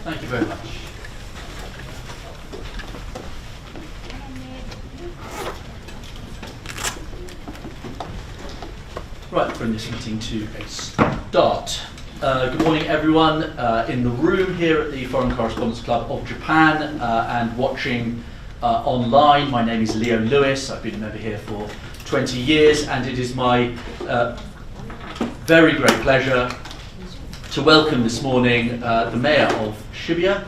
Thank you very much. Right, bring this meeting to a start. Good morning, everyone in the room here at the Foreign Correspondents Club of Japan and watching online. My name is Leo Lewis. I've been a member here for 20 years, and it is my very great pleasure to welcome this morning the Mayor of Shibuya,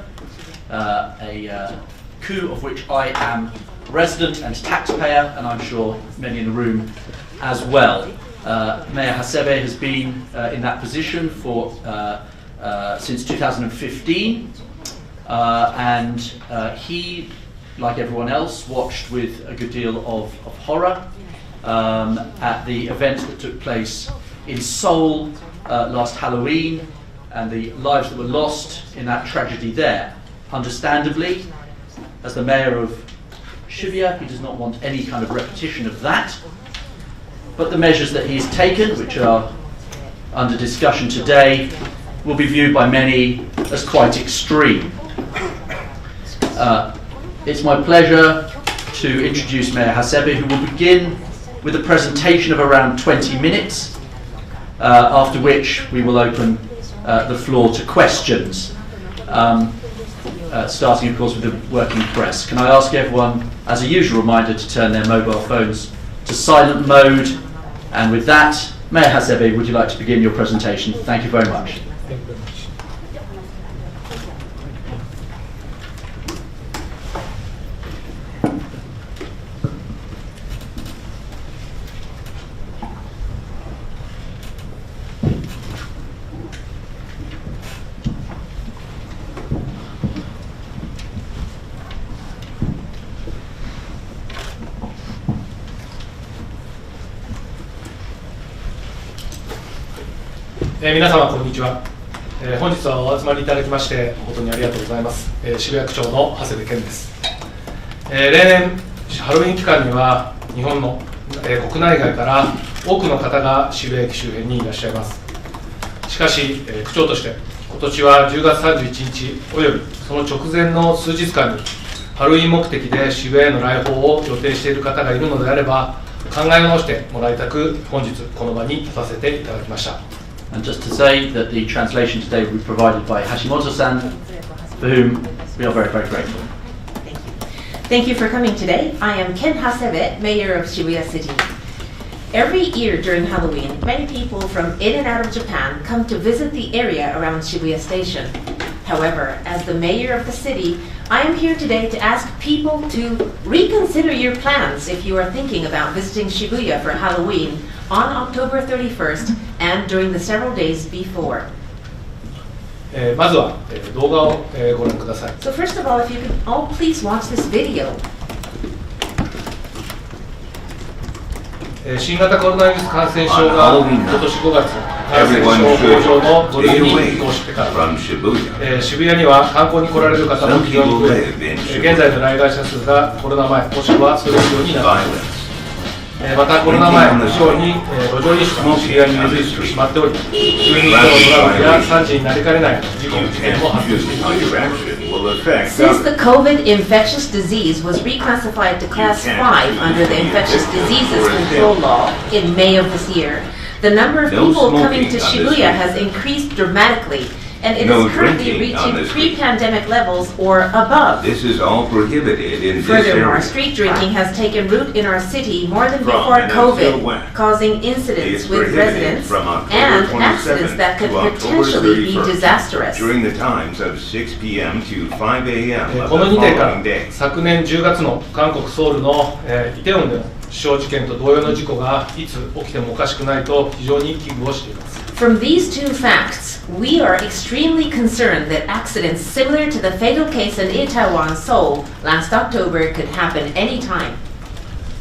a coup of which I am resident and taxpayer, and I'm sure many in the room as well. Mayor Hasebe has been in that position for since 2015, and he, like everyone else, watched with a good deal of horror at the events that took place in Seoul last Halloween, and the lives that were lost in that tragedy there. Understandably, as the mayor of Shibuya, he does not want any kind of repetition of that. But the measures that he's taken, which are under discussion today, will be viewed by many as quite extreme. It's my pleasure to introduce Mayor Hasebe, who will begin with a presentation of around 20 minutes, after which we will open the floor to questions, starting, of course, with the working press. Can I ask everyone, as a usual reminder, to turn their mobile phones to silent mode? And with that, Mayor Hasebe, would you like to begin your presentation? Thank you very much. Thank you very much. 皆様こんにちは。本日はお集まりいただきまして誠にありがとうございます。渋谷区長の長谷部健です。例年ハロウィン期間には日本の、国内外から多くの方が渋谷駅周辺にいらっしゃいます。しかし、区長として今年は10月31日およびその直前の数日間にハロウィン目的で渋谷への来訪を予定している方がいるのであれば考え直してもらいたく本日この場に立たせていただきました。And just to say that the translation today will be provided by Hashimoto-san, for whom we are very, very grateful. Thank you. Thank you for coming today. I am Ken Hasebe, Mayor of Shibuya City. Every year during Halloween, many people from in and out of Japan come to visit the area around Shibuya Station. However, as the mayor of the city, I am here today to ask people to reconsider your plans if you are thinking about visiting Shibuya for Halloween on October 31st and during the several days before. まずは動画をご覧ください。 So first of all, if you could all please watch this video. 新型コロナウイルス感染症が今年5月感染症法上の5類に移行してから渋谷には観光に来られる方も非常に増え現在の来街者数がコロナ前もしくはそれ以上になっています。またコロナ前のように路上飲酒も渋谷に根付いてしまっており12時のトラブルや3時になりかねない事故事件も発生しています。 Since the COVID infectious disease was reclassified to Class 5 under the Infectious Diseases Control Law in May of this year, the number of people coming to Shibuya has increased dramatically, and it is currently reaching pre-pandemic levels or above. This is all prohibited in this Furthermore, area. street drinking has taken root in our city more than before COVID, causing incidents with residents and accidents that could potentially be disastrous. During the times of 6 p.m. to 5 a.m. この2点から following day. 昨年10月の韓国ソウルのイテウォンでの死傷事件と同様の事故がいつ起きてもおかしくないと非常に危惧をしています。 From these two facts, we are extremely concerned that accidents similar to the fatal case in Itaewon, Seoul, last October could happen anytime.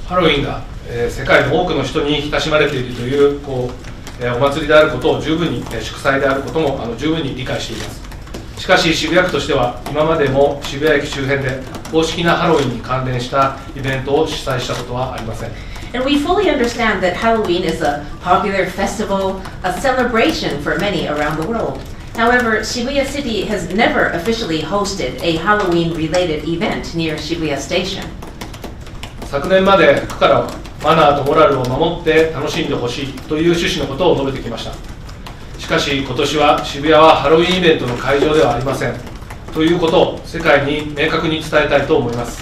ハロウィンが、世界の多くの人に親しまれているというお祭りであることを十分に、祝祭であることも十分に理解しています。しかし渋谷区としては今までも渋谷駅周辺で公式なハロウィンに関連したイベントを主催したことはありません。And we fully understand that Halloween is a popular festival, a celebration for many around the world. However, Shibuya City has never officially hosted a Halloween-related event near Shibuya Station. 昨年まで区からはマナーとモラルを守って楽しんでほしいという趣旨のことを述べてきました。しかし今年は渋谷はハロウィンイベントの会場ではありませんということを世界に明確に伝えたいと思います。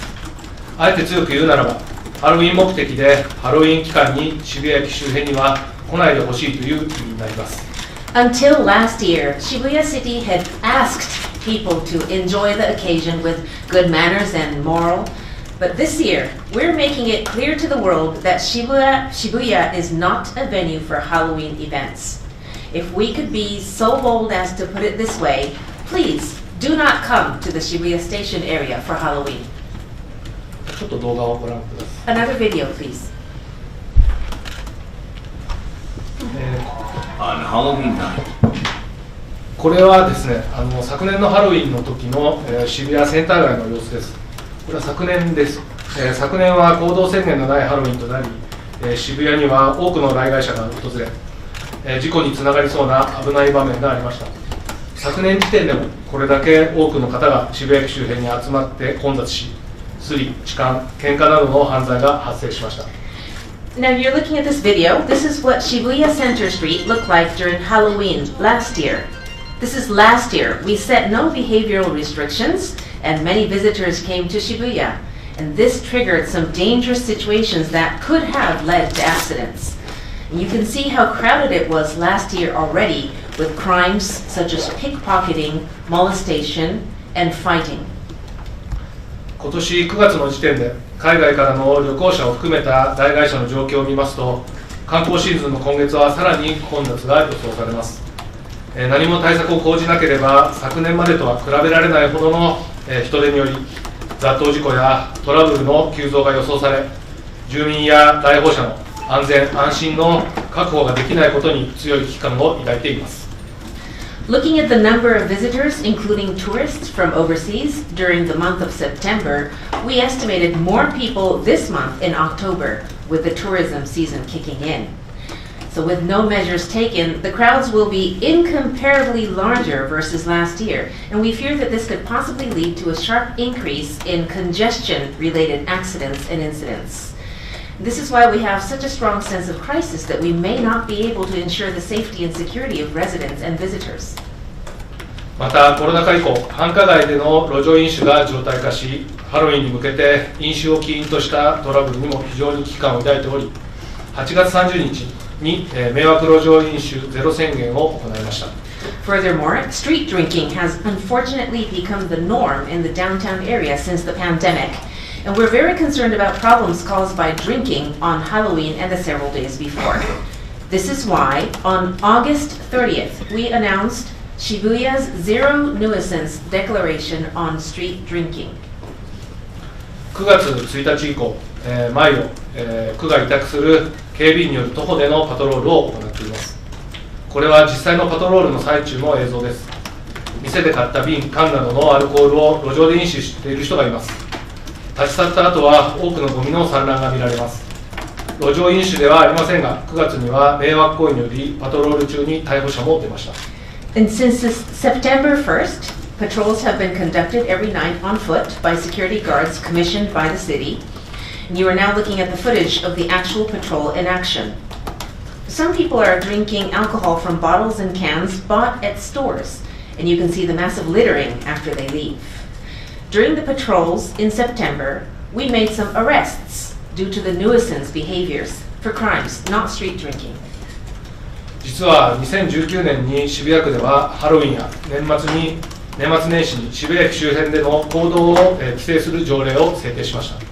あえて強く言うならば、ハロウィン目的でハロウィン期間に渋谷駅周辺には来ないでほしいという意味になります。Until last year, Shibuya City had asked people to enjoy the occasion with good manners and moral. But this year, we're making it clear to the world that Shibuya is not a venue for Halloween events. If we could be so bold as to put it this way, please do not come to the Shibuya Station area for Halloween. ちょっと動画をご覧ください。 Another video, please. On Halloween night. これはですね、昨年のハロウィンの時の、渋谷センター街の様子です。これは昨年です。昨年は行動制限のないハロウィンとなり、渋谷には多くの来街者が訪れ、事故につながりそうな危ない場面がありました。昨年時点でもこれだけ多くの方が渋谷駅周辺に集まって混雑し、スリ、痴漢、喧嘩などの犯罪が発生しました。Now you're looking at this video. This is what Shibuya Center Street looked like during Halloween last year. This is last year. We set no behavioral restrictions and many visitors came to Shibuya. And this triggered some dangerous situations that could have led to accidents. And you can see how crowded it was last year already with crimes such as pickpocketing, molestation, and fighting. 今年9月の時点で海外からの旅行者を含めた来街者の状況を見ますと、観光シーズンの今月はさらに混雑が予想されます。何も対策を講じなければ昨年までとは比べられないほどの人出により雑踏事故やトラブルの急増が予想され、住民や来訪者の安全安心の確保ができないことに強い危機感を抱いています。Looking at the number of visitors, including tourists from overseas, during the month of September, we estimated more people this month in October, with the tourism season kicking in. So with no measures taken, the crowds will be incomparably larger versus last year, and we fear that this could possibly lead to a sharp increase in congestion-related accidents and incidents. This is why we have such a strong sense of crisis that we may not be able to ensure the safety and security of residents and visitors. またコロナ禍以降、繁華街での路上飲酒が常態化し、ハロウィンに向けて飲酒を起因としたトラブルにも非常に危機感を抱いており、8月30日に迷惑路上飲酒ゼロ宣言を行いました。Furthermore, street drinking has unfortunately become the norm in the downtown area since the pandemic. And we're very concerned about problems caused by drinking on Halloween and the several days before. This is why, on August 30th, we announced Shibuya's Zero Nuisance Declaration on Street Drinking. 9月1日以降、毎度、区が委託する警備員による徒歩でのパトロールを行っています。これは実際のパトロールの最中の映像です。店で買った瓶、缶などのアルコールを路上で飲酒している人がいます。立ち去った後は多くのゴミの散乱が見られます。路上飲酒ではありませんが、9月には迷惑行為によりパトロール中に逮捕者も出ました。And since September 1st, patrols have been conducted every night on foot by security guards commissioned by the city. And you are now looking at the footage of the actual patrol in action. Some people are drinking alcohol from bottles and cans bought at stores, and you can see the massive littering after they leave. During the patrols in September, we made some arrests due to the nuisance behaviors for crimes, not street drinking. 実は2019年に渋谷区ではハロウィンや年末年始に渋谷駅周辺での行動を規制する条例を制定しました。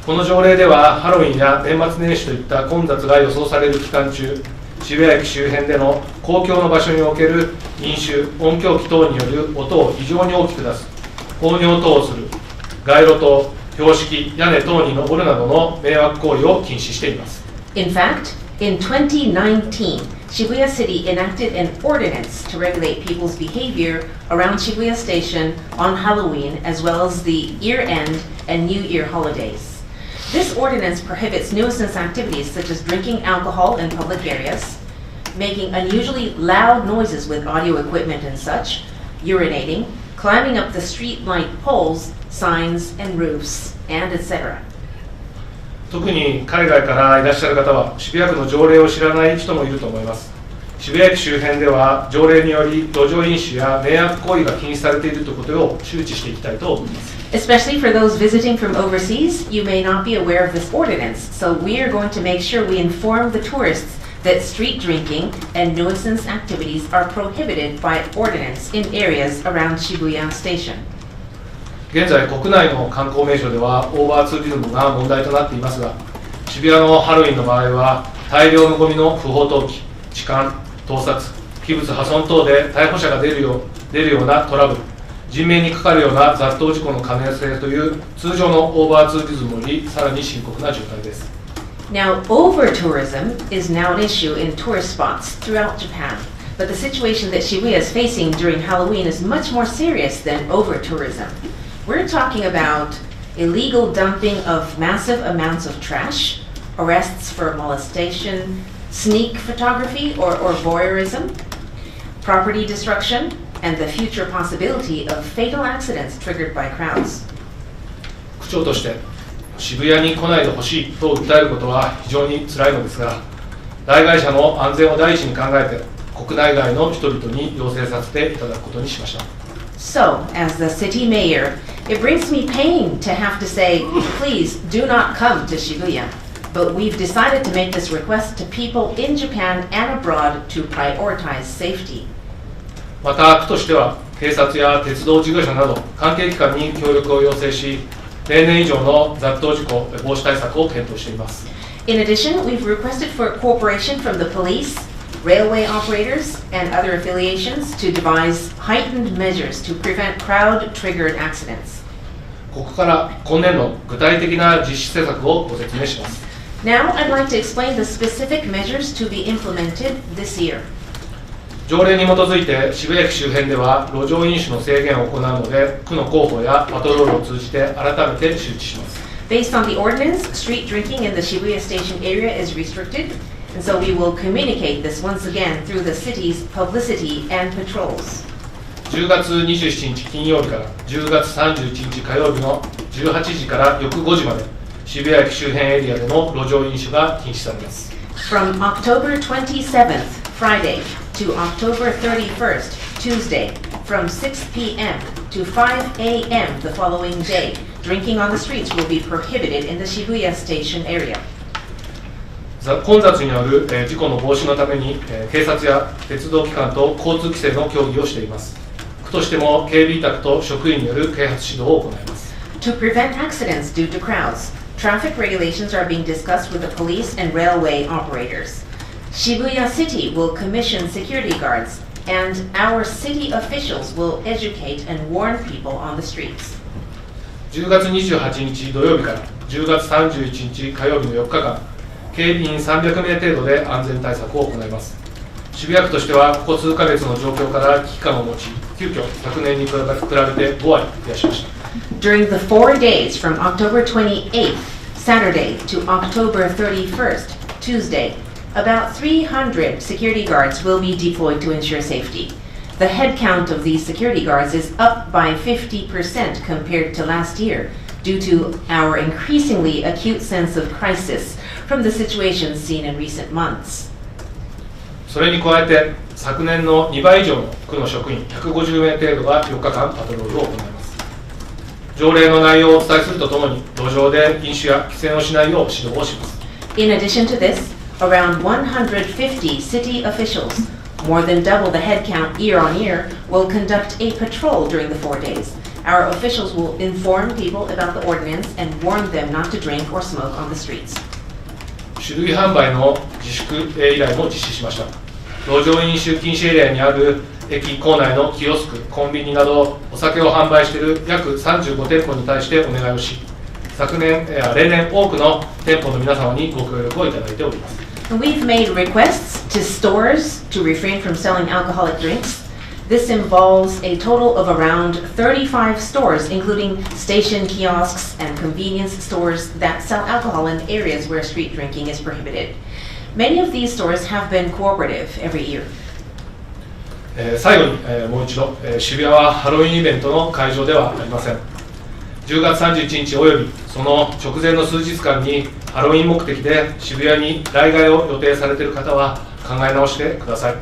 この条例ではハロウィンや年末年始といった混雑が予想される期間中、渋谷駅周辺での公共の場所における飲酒、音響機等による音を非常に大きく出す、放尿等をする、街路灯、標識、屋根等に登るなどの迷惑行為を禁止しています。In fact, in 2019, Shibuya City enacted an ordinance to regulate people's behavior around Shibuya Station on Halloween, as well as the year-end and New Year holidays. This ordinance prohibits nuisance activities such as drinking alcohol in public areas, making unusually loud noises with audio equipment and such, urinating, climbing up the street light poles, signs and roofs, and etc. 特に海外からいらっしゃる方は渋谷区の条例を知らない人もいると思います。渋谷駅周辺では条例により路上飲酒や迷惑行為が禁止されているということを周知していきたいと思います。Especially for those visiting from overseas, you may not be aware of this ordinance, so we are going to make sure we inform the tourists that street drinking and nuisance activities are prohibited by ordinance in areas around Shibuya Station. 現在国内の観光名所ではオーバーツーリズムが問題となっていますが、渋谷のハロウィンの場合は大量のゴミの不法投棄、痴漢、盗撮、器物破損等で逮捕者が出るようなトラブル、人命にかかるような雑踏事故の可能性という通常のオーバーツーリズムよりさらに深刻な状態です。Now, over-tourism is now an issue in tourist spots throughout Japan, but the situation that Shibuya is facing during Halloween is much more serious than over-tourism. We're talking about illegal dumping of massive amounts of trash, arrests for molestation, sneak photography or voyeurism, property destruction, and the future possibility of fatal accidents triggered by crowds. 区長として渋谷に来ないでほしいと訴えることは非常に辛いのですが、来街者の安全を第一に考えて国内外の人々に要請させていただくことにしました。So, as the city mayor, it brings me pain to have to say, please do not come to Shibuya. But we've decided to make this request to people in Japan and abroad to prioritize safety. また区としては警察や鉄道事業者など関係機関に協力を要請し、例年以上の雑踏事故防止対策を検討しています。In addition, we've requested for cooperation from the police, railway operators, and other affiliations to devise heightened measures to prevent crowd-triggered accidents. ここから今年度具体的な実施施策をご説明します。Now, I'd like to explain the specific measures to be implemented this year. 条例に基づいて渋谷駅周辺では路上飲酒の制限を行うので、区の広報やパトロールを通じて改めて周知します。Based on the ordinance, street drinking in the Shibuya Station area is restricted, and so we will communicate this once again through the city's publicity and patrols. 10月27日金曜日から10月31日火曜日の18時から翌5時まで渋谷駅周辺エリアでの路上飲酒が禁止されます。From October 27th, Friday, to October 31st, Tuesday, from 6 p.m. to 5 a.m. the following day, drinking on the streets will be prohibited in the Shibuya Station area. 混雑による事故の防止のために警察や鉄道機関と交通規制の協議をしています。区としても警備委託と職員による啓発指導を行います。To prevent accidents due to crowds, traffic regulations are being discussed with the police and railway operators. Shibuya City will commission security guards, and our city officials will educate and warn people on the streets. 10月28日土曜日から10月31日火曜日の4日間、警備員300名程度で安全対策を行います。渋谷区としてはここ数ヶ月の状況から危機感を持ち、急遽昨年に比べて5割増やしました。During the 4 days from October 28th, Saturday, to October 31st, Tuesday, about 300 security guards will be deployed to ensure safety. The head count of these security guards is up by 50% compared to last year, due to our increasingly acute sense of crisis from the situations seen in recent months. それに加えて、昨年の2倍以上の区の職員150名程度が4日間パトロールを行います。条例の内容をお伝えするとともに、路上で飲酒や喫煙をしないよう指導をします。In addition to this, around 150 city officials, more than double the head count year on year, will conduct a patrol during the 4 days. Our officials will inform people about the ordinance and warn them not to drink or smoke on the streets. 酒類販売の自粛依頼も実施しました。路上飲酒禁止エリアにある駅構内のキオスク、コンビニなどお酒を販売している約35店舗に対してお願いをし、例年多くの店舗の皆様にご協力をいただいております。We've made requests to stores to refrain from selling alcoholic drinks. This involves a total of around 35 stores, including station kiosks and convenience stores that sell alcohol in areas where street drinking is prohibited. Many of these stores have been cooperative every year. 最後に、もう一度、渋谷はハロウィンイベントの会場ではありません。10月31日およびその直前の数日間にハロウィン目的で渋谷に来街を予定されている方は考え直してください。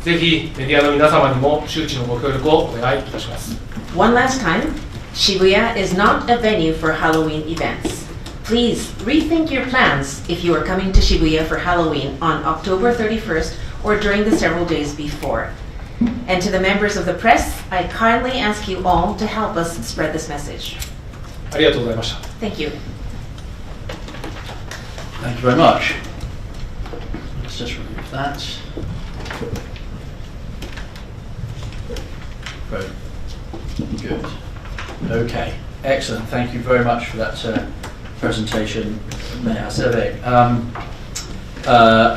ぜひメディアの皆様にも周知のご協力をお願いいたします。One last time, Shibuya is not a venue for Halloween events. Please rethink your plans if you are coming to Shibuya for Halloween on October 31st or during the several days before. And to the members of the press, I kindly ask you all to help us spread this message. ありがとうございました。Thank you. Thank you very much. Let's just remove that. Very good. Okay, excellent. Thank you very much for that presentation, Mayor Hasebe.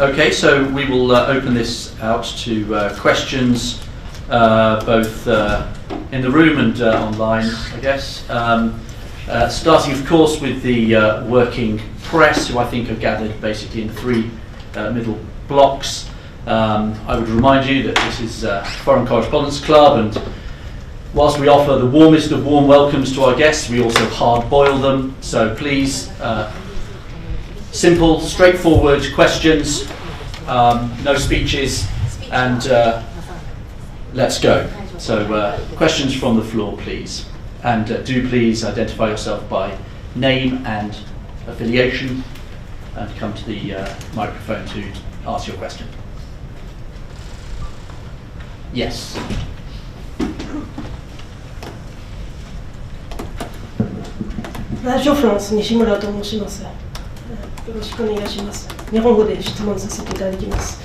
Okay, so we will open this out to questions, both in the room and online, I guess. Starting, of course, with the working press, who I think are gathered basically in three middle blocks. I would remind you that this is Foreign Correspondents Club, and whilst we offer the warmest of warm welcomes to our guests, we also hard-boil them. So please, simple, straightforward questions, no speeches, and let's go. So questions from the floor, please. And do please identify yourself by name and affiliation, and come to the microphone to ask your question. Yes. ラジオフランス西村と申します。よろしくお願いします。日本語で質問させていただきます。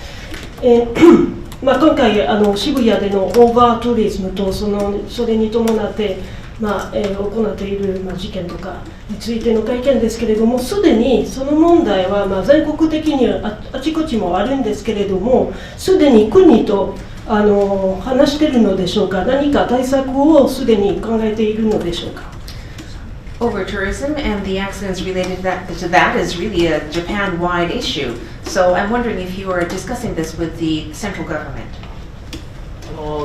今回渋谷でのオーバーツーリズムとそれに伴って行っている事件とかについての会見ですけれども、すでにその問題は全国的にあちこちもあるんですけれども、すでに国と話しているのでしょうか。何か対策をすでに考えているのでしょうか。Over-tourism and the accidents related to that is really a Japan-wide issue. So I'm wondering if you are discussing this with the central government.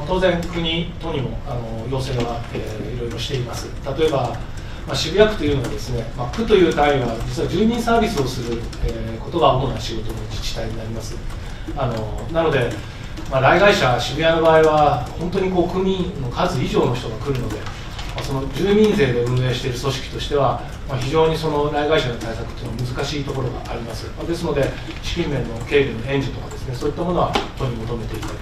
当然国等にも要請はいろいろしています。例えば、渋谷区というのはですね、区という単位は実は住民サービスをすることが主な仕事の自治体になります。なので、来街者渋谷の場合は本当に区民の数以上の人が来るので、その住民税で運営している組織としては、非常にその来街者の対策というのは難しいところがあります。ですので、資金面の警備の援助とかですね、そういったものは都に求めていたり、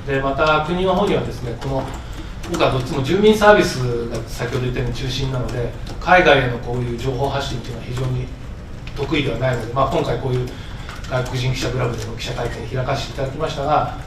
でまた国の方にはですね、僕はどっちも住民サービスが先ほど言ったように中心なので、海外へのこういう情報発信というのは非常に得意ではないので、今回こういう外国人記者クラブでの記者会見を開かせていただきましたが、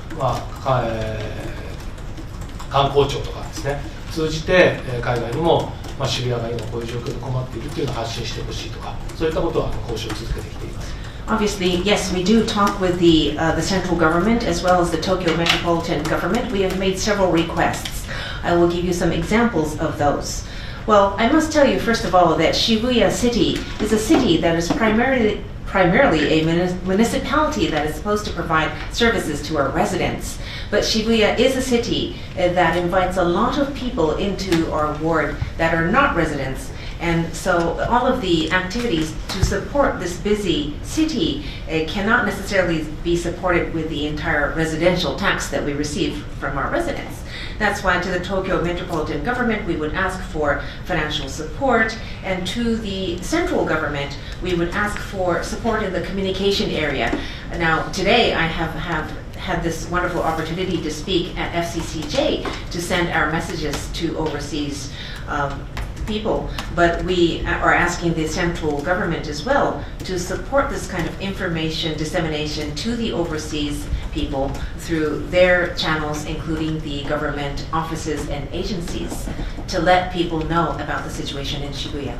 観光庁とかですね、通じて海外にも、渋谷が今こういう状況で困っているというのを発信してほしいとか、そういったことは交渉を続けてきています。Obviously, yes, we do talk with the central government as well as the Tokyo metropolitan government. We have made several requests. I will give you some examples of those. Well, I must tell you first of all that Shibuya City is a city that is primarily a municipality that is supposed to provide services to our residents. But Shibuya is a city that invites a lot of people into our ward that are not residents. And so all of the activities to support this busy city cannot necessarily be supported with the entire residential tax that we receive from our residents. That's why to the Tokyo metropolitan government we would ask for financial support, and to the central government we would ask for support in the communication area. Now today I have had this wonderful opportunity to speak at FCCJ to send our messages to overseas people, but we are asking the central government as well to support this kind of information dissemination to the overseas people through their channels, including the government offices and agencies, to let people know about the situation in Shibuya.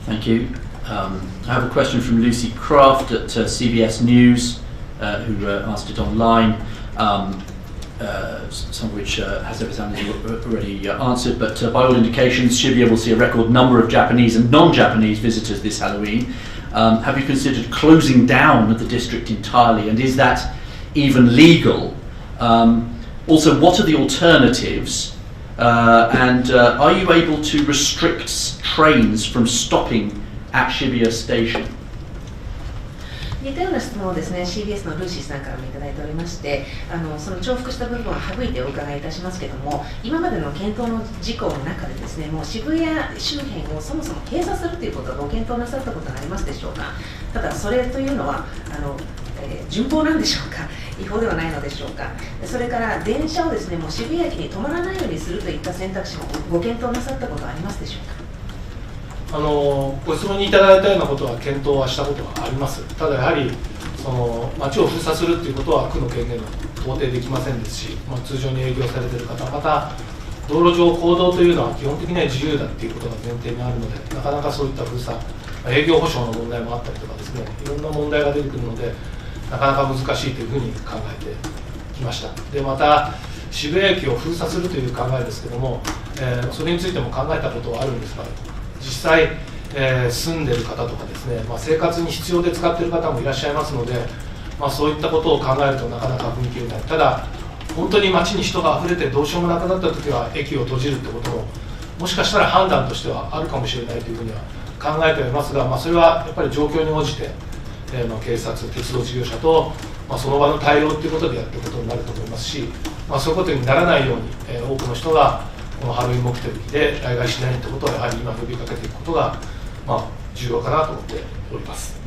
Thank you. I have a question from Lucy Craft at CBS News. who asked it online. Some of which Hasebe-san has already answered, but by all indications, Shibuya will see a record number of Japanese and non-Japanese visitors this Halloween. Have you considered closing down the district entirely, and is that even legal? Also, what are the alternatives? And are you able to restrict trains from stopping at Shibuya Station? 似たような質問をですね、CBS のルーシーさんからもいただいておりまして、その重複した部分は省いてお伺いいたしますけれども、今までの検討の事項の中でですね、もう渋谷周辺をそもそも閉鎖するということはご検討なさったことがありますでしょうか。ただそれというのは順法なんでしょうか、違法ではないのでしょうか。それから電車をですね、もう渋谷駅に止まらないようにするといった選択肢もご検討なさったことはありますでしょうか。ご質問にいただいたようなことは検討はしたことがあります。ただやはりその街を封鎖するということは区の権限が到底できませんですし、通常に営業されている方、また道路上行動というのは基本的には自由だということが前提にあるので、なかなかそういった封鎖、営業保障の問題もあったりとかですね、いろんな問題が出てくるので、なかなか難しいというふうに考えてきました。でまた渋谷駅を封鎖するという考えですけれども、それについても考えたことはあるんですが、実際、住んでいる方とかですね、生活に必要で使っている方もいらっしゃいますので、そういったことを考えるとなかなか踏み切れない。ただ本当に街に人が溢れてどうしようもなくなった時は駅を閉じるってことももしかしたら判断としてはあるかもしれないというふうには考えておりますが、それはやっぱり状況に応じて、警察、鉄道事業者と、その場の対応ということでやっていくことになると思いますし、そういうことにならないように、多くの人がこのハロウィン目的で来街しないということをやはり今呼びかけていくことが、重要かなと思っております。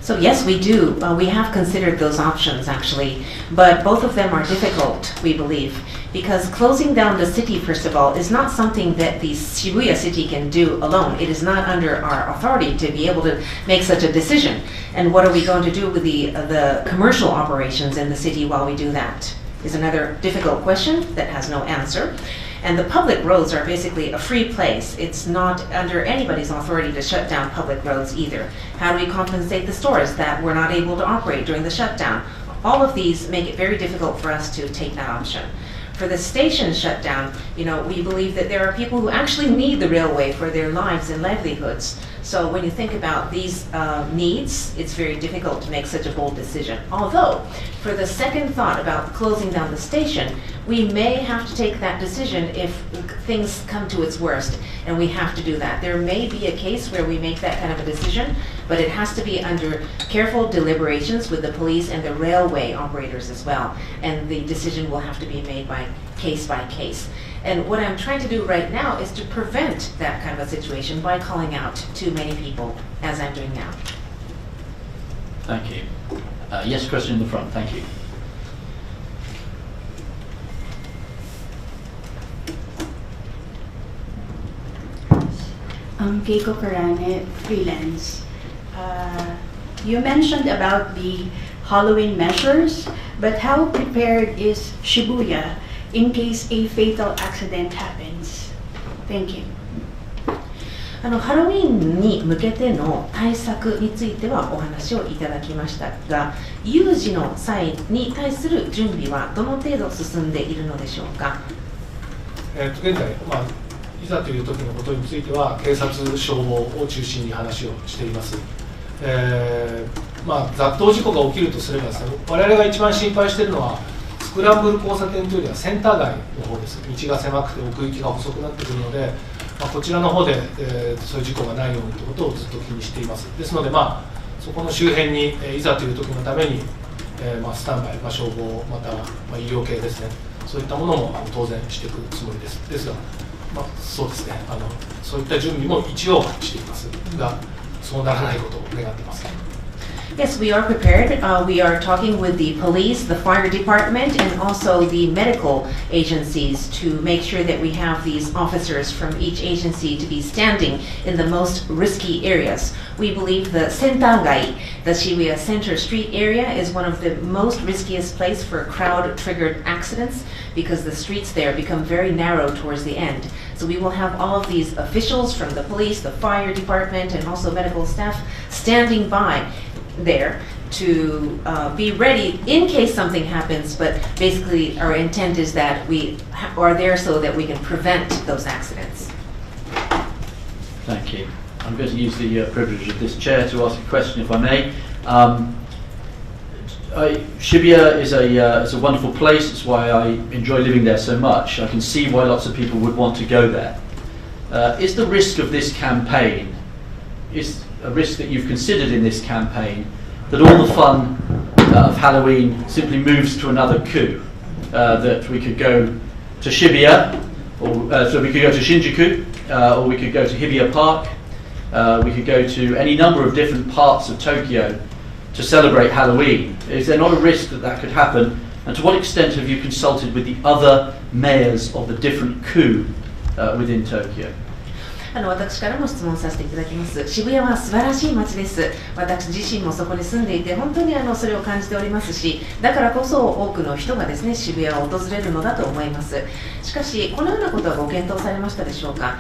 So yes, we do. We have considered those options actually, but both of them are difficult, we believe, because closing down the city, first of all, is not something that the Shibuya city can do alone. It is not under our authority to be able to make such a decision. And what are we going to do with the commercial operations in the city while we do that? Is another difficult question that has no answer. And the public roads are basically a free place. It's not under anybody's authority to shut down public roads either. How do we compensate the stores that were not able to operate during the shutdown? All of these make it very difficult for us to take that option. For the station shutdown, we believe that there are people who actually need the railway for their lives and livelihoods. So when you think about these needs, it's very difficult to make such a bold decision. Although, for the second thought about closing down the station, we may have to take that decision if things come to its worst, and we have to do that. There may be a case where we make that kind of a decision, but it has to be under careful deliberations with the police and the railway operators as well, and the decision will have to be made by case. And what I'm trying to do right now is to prevent that kind of a situation by calling out to many people, as I'm doing now. Thank you. Yes, question in the front. Thank you. Keiko Karane, freelance. You mentioned about the Halloween measures, but how prepared is Shibuya in case a fatal accident happens? Thank you. ハロウィンに向けての対策についてはお話をいただきましたが、有事の際に対する準備はどの程度進んでいるのでしょうか。現在、いざという時のことについては警察、消防を中心に話をしています。雑踏事故が起きるとすればですね、我々が一番心配しているのはスクランブル交差点というよりはセンター街の方です。道が狭くて奥行きが細くなってくるので、こちらの方で、そういう事故がないようにということをずっと気にしています。ですので、そこの周辺に、いざという時のために、スタンバイ、消防、また、医療系ですね、そういったものも当然していくつもりです。ですが、そうですね、そういった準備も一応はしていますが、そうならないことを願っています。Yes, we are prepared. We are talking with the police, the fire department, and also the medical agencies to make sure that we have these officers from each agency to be standing in the most risky areas. We believe the Sentangai, the Shibuya Center Street area, is one of the most riskiest place for crowd-triggered accidents because the streets there become very narrow towards the end. So we will have all of these officials from the police, the fire department, and also medical staff standing by there to be ready in case something happens, but basically our intent is that we are there so that we can prevent those accidents. Thank you. I'm going to use the privilege of this chair to ask a question, if I may. Shibuya is a wonderful place. It's why I enjoy living there so much. I can see why lots of people would want to go there. Is the risk of this campaign, is a risk that you've considered in this campaign, that all the fun of Halloween simply moves to another coup? That we could go to Shibuya, or so we could go to Shinjuku, or we could go to Hibiya Park, we could go to any number of different parts of Tokyo to celebrate Halloween. Is there not a risk that that could happen? And to what extent have you consulted with the other mayors of the different coup within Tokyo? 私からも質問させていただきます。渋谷は素晴らしい街です。私自身もそこに住んでいて本当にそれを感じておりますし、だからこそ多くの人がですね、渋谷を訪れるのだと思います。しかしこのようなことはご検討されましたでしょうか。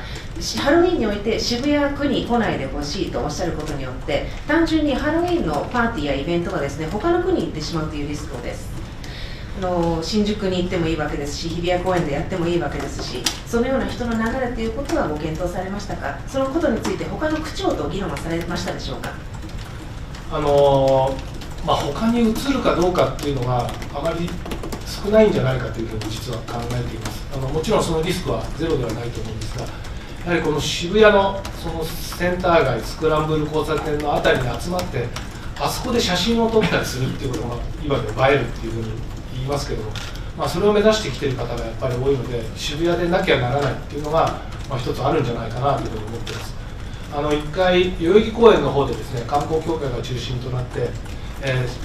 ハロウィンにおいて渋谷区に来ないでほしいとおっしゃることによって単純にハロウィンのパーティーやイベントがですね、他の区に行ってしまうというリスクです。新宿に行ってもいいわけですし、日比谷公園でやってもいいわけですし、そのような人の流れということはご検討されましたか。そのことについて他の区長と議論はされましたでしょうか。他に移るかどうかっていうのがあまり少ないんじゃないかというふうに実は考えています。もちろんそのリスクはゼロではないと思うんですが、やはりこの渋谷のそのセンター街、スクランブル交差点のあたりに集まって、あそこで写真を撮ったりするっていうことが今で映えるっていうふうに言いますけども、それを目指してきている方がやっぱり多いので、渋谷でなきゃならないっていうのが、一つあるんじゃないかなというふうに思っています。一回代々木公園の方でですね、観光協会が中心となって、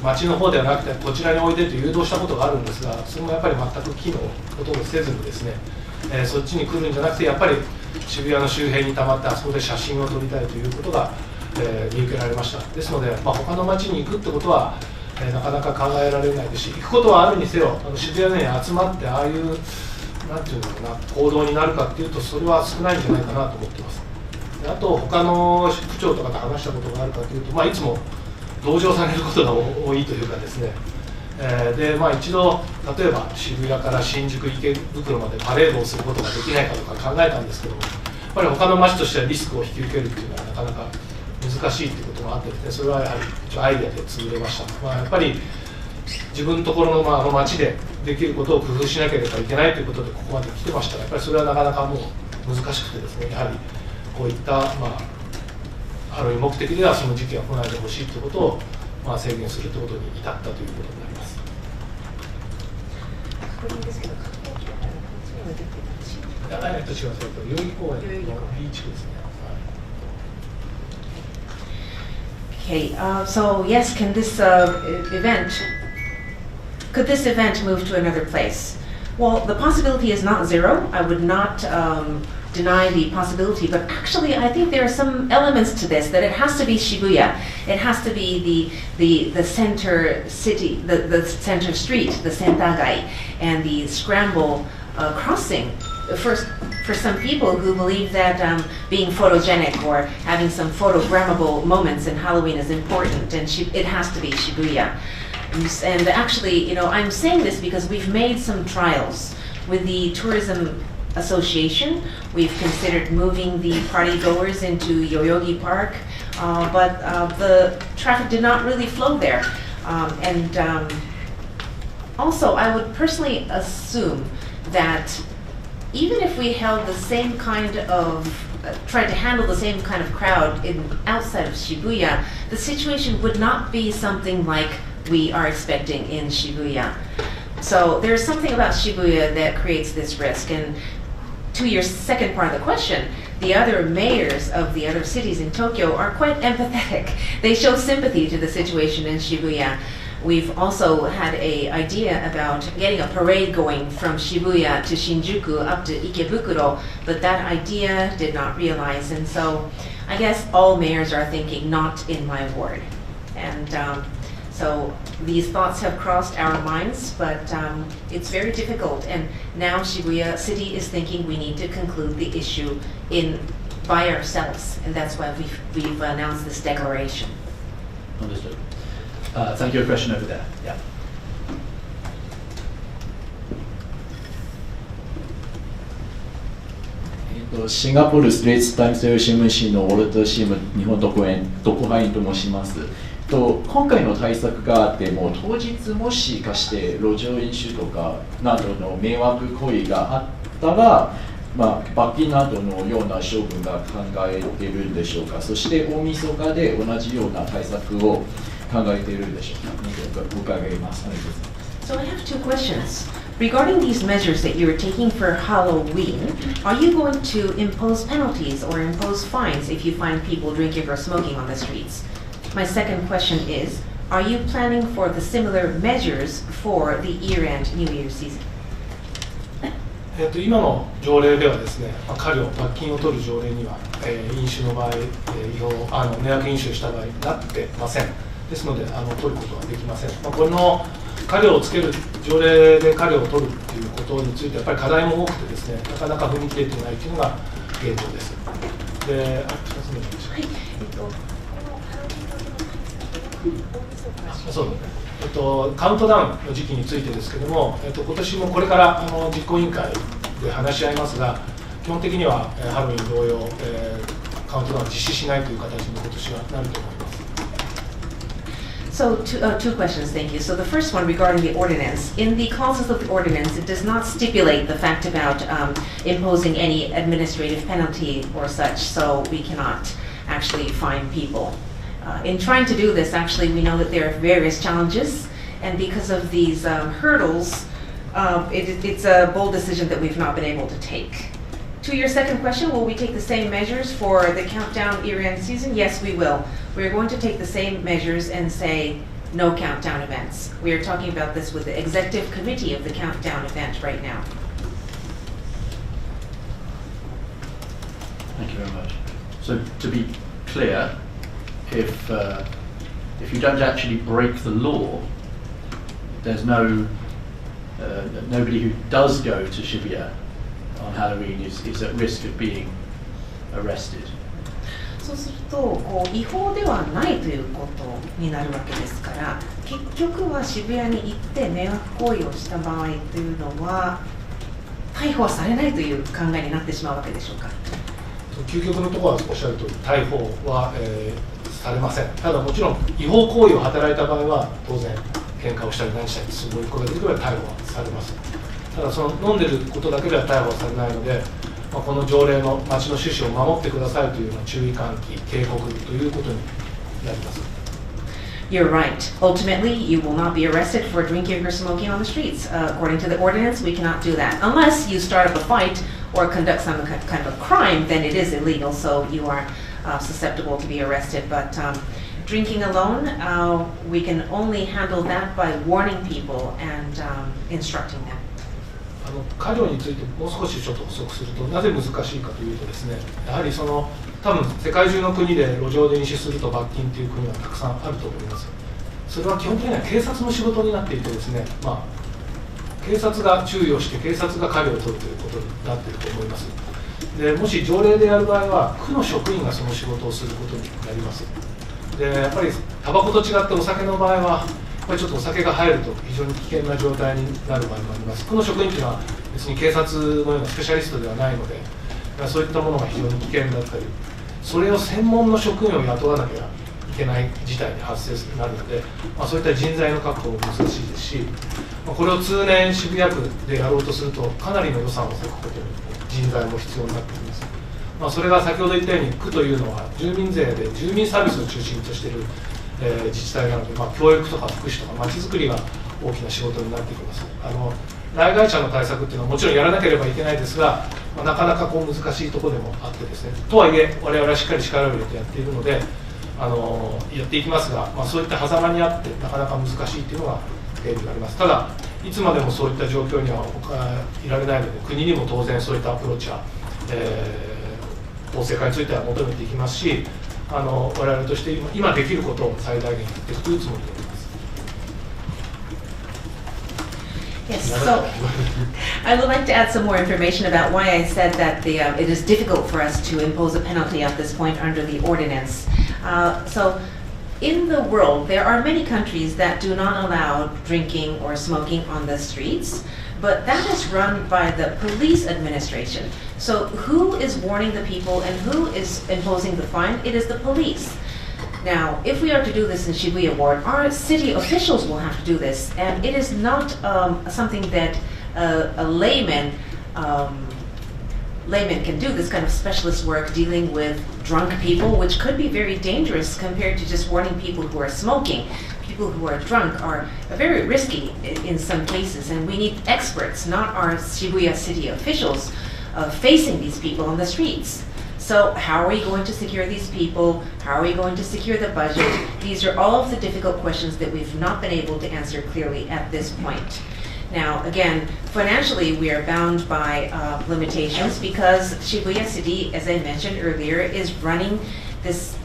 街の方ではなくてこちらにおいでと誘導したことがあるんですが、それもやっぱり全く機能ほとんどせずにですね、そっちに来るんじゃなくて、やっぱり渋谷の周辺にたまってあそこで写真を撮りたいということが、見受けられました。ですので、他の街に行くってことはなかなか考えられないですし、行くことはあるにせよ、渋谷に集まってああいうなんていうのかな行動になるかっていうと、それは少ないんじゃないかなと思っています。あと他の区長とかと話したことがあるかというと、いつも同情されることが多いというかですね、で一度例えば渋谷から新宿池袋までパレードをすることができないかとか考えたんですけども、やっぱり他の街としてはリスクを引き受けるっていうのはなかなか難しいということがあってですね、それはやはりアイデアで潰れました。やっぱり自分のところの街でできることを工夫しなければいけないということでここまで来てましたが、やっぱりそれはなかなかもう難しくてですね、やはりこういったハロウィン目的ではその時期は来ないでほしいということを制限するということに至ったということになります。違います。代々木公園のビーチ区ですね。Okay, so yes, could this event move to another place? Well, the possibility is not zero. I would not deny the possibility, but actually I think there are some elements to this, that it has to be Shibuya. It has to be the center city, the center street, the Sentagai, and the scramble crossing. For some people who believe that being photogenic or having some photogrammable moments in Halloween is important, and it has to be Shibuya. And actually, I'm saying this because we've made some trials with the Tourism Association. We've considered moving the party goers into Yoyogi Park, but the traffic did not really flow there. Also, I would personally assume that even if we held the same kind of, tried to handle the same kind of crowd outside of Shibuya, the situation would not be something like we are expecting in Shibuya. So there's something about Shibuya that creates this risk. And to your second part of the question, the other mayors of the other cities in Tokyo are quite empathetic. They show sympathy to the situation in Shibuya. We've also had an idea about getting a parade going from Shibuya to Shinjuku up to Ikebukuro, but that idea did not realize. And so I guess all mayors are thinking, not in my ward. And so these thoughts have crossed our minds, but it's very difficult. And now Shibuya City is thinking we need to conclude the issue by ourselves. And that's why we've announced this declaration. Understood. Thank you. A question over there. Yeah. シンガポールストレイツタイムズという新聞紙のウォルト新聞日本特派員と申します。今回の対策があっても当日もしかして路上飲酒とかなどの迷惑行為があったら、罰金などのような処分が考えているんでしょうか。そして大晦日で同じような対策を考えているんでしょうか。伺います。So I have two questions. Regarding these measures that you are taking for Halloween, are you going to impose penalties or impose fines if you find people drinking or smoking on the streets? My second question is, are you planning for the similar measures for the year-end New Year's season? 今の条例ではですね、過料、罰金を取る条例には、飲酒の場合、迷惑飲酒した場合になってません。ですので、取ることはできません。これの過料をつける、条例で過料を取るということについて、やっぱり課題も多くてですね、なかなか踏み切れていないというのが現状です。で、2つ目の話。はい。そうカウントダウンの時期についてですけれども、今年もこれから実行委員会で話し合いますが、基本的にはハロウィン同様、カウントダウンを実施しないという形に今年はなると思います。So two questions, thank you. So the first one regarding the ordinance. In the clauses of the ordinance, it does not stipulate the fact about imposing any administrative penalty or such, so we cannot actually fine people. In trying to do this, actually, we know that there are various challenges, and because of these hurdles, it's a bold decision that we've not been able to take. To your second question, will we take the same measures for the countdown year-end season? Yes, we will. We're going to take the same measures and say no countdown events. We are talking about this with the executive committee of the countdown event right now. Thank you very much. So to be clear, if you don't actually break the law, there's nobody who does go to Shibuya on Halloween is at risk of being arrested. そうすると違法ではないということになるわけですから、結局は渋谷に行って迷惑行為をした場合というのは逮捕はされないという考えになってしまうわけでしょうか。究極のところはおっしゃるとおり、逮捕は、されません。ただもちろん違法行為を働いた場合は当然喧嘩をしたり何したりそういうことが出てくれば逮捕はされます。ただその飲んでることだけでは逮捕はされないので、この条例の町の趣旨を守ってくださいというような注意喚起、警告ということになります。You're right. Ultimately, you will not be arrested for drinking or smoking on the streets. According to the ordinance, we cannot do that. Unless you start up a fight or conduct some kind of a crime, then it is illegal, so you are susceptible to be arrested. But drinking alone, we can only handle that by warning people and instructing them. 過料についてもう少しちょっと補足すると、なぜ難しいかというとですね、やはり多分世界中の国で路上で飲酒すると罰金という国はたくさんあると思います。それは基本的には警察の仕事になっていてですね、警察が注意をして警察が過料を取るということになっていると思います。でもし条例でやる場合は区の職員がその仕事をすることになります。でやっぱりタバコと違ってお酒の場合はやっぱりちょっとお酒が入ると非常に危険な状態になる場合もあります。区の職員というのは別に警察のようなスペシャリストではないので、そういったものが非常に危険だったり、それを専門の職員を雇わなきゃいけない事態に発生になるので、そういった人材の確保も難しいですし、これを通年渋谷区でやろうとするとかなりの予算を割くことに人材も必要になってきます。それが先ほど言ったように区というのは住民税で住民サービスを中心としている自治体なので、教育とか福祉とかまちづくりが大きな仕事になってきます。来街者の対策っていうのはもちろんやらなければいけないですが、なかなか難しいところでもあってですね、とはいえ我々はしっかり力を入れてやっているのでやっていきますが、そういった狭間にあってなかなか難しいというのが現状になります。ただいつまでもそういった状況にはいられないので、国にも当然そういったアプローチは、法制化については求めていきますし、我々として今できることを最大限やっていくというつもりでおります。Yes, so I would like to add some more information about why I said that it is difficult for us to impose a penalty at this point under the ordinance. So in the world, there are many countries that do not allow drinking or smoking on the streets, but that is run by the police administration. So who is warning the people and who is imposing the fine? It is the police. Now, if we are to do this in Shibuya Ward, our city officials will have to do this, and it is not something that a layman can do, this kind of specialist work dealing with drunk people, which could be very dangerous compared to just warning people who are smoking. People who are drunk are very risky in some cases, and we need experts, not our Shibuya city officials, facing these people on the streets. So how are we going to secure these people? How are we going to secure the budget? These are all of the difficult questions that we've not been able to answer clearly at this point. Now, again, financially, we are bound by limitations because Shibuya City, as I mentioned earlier, is running this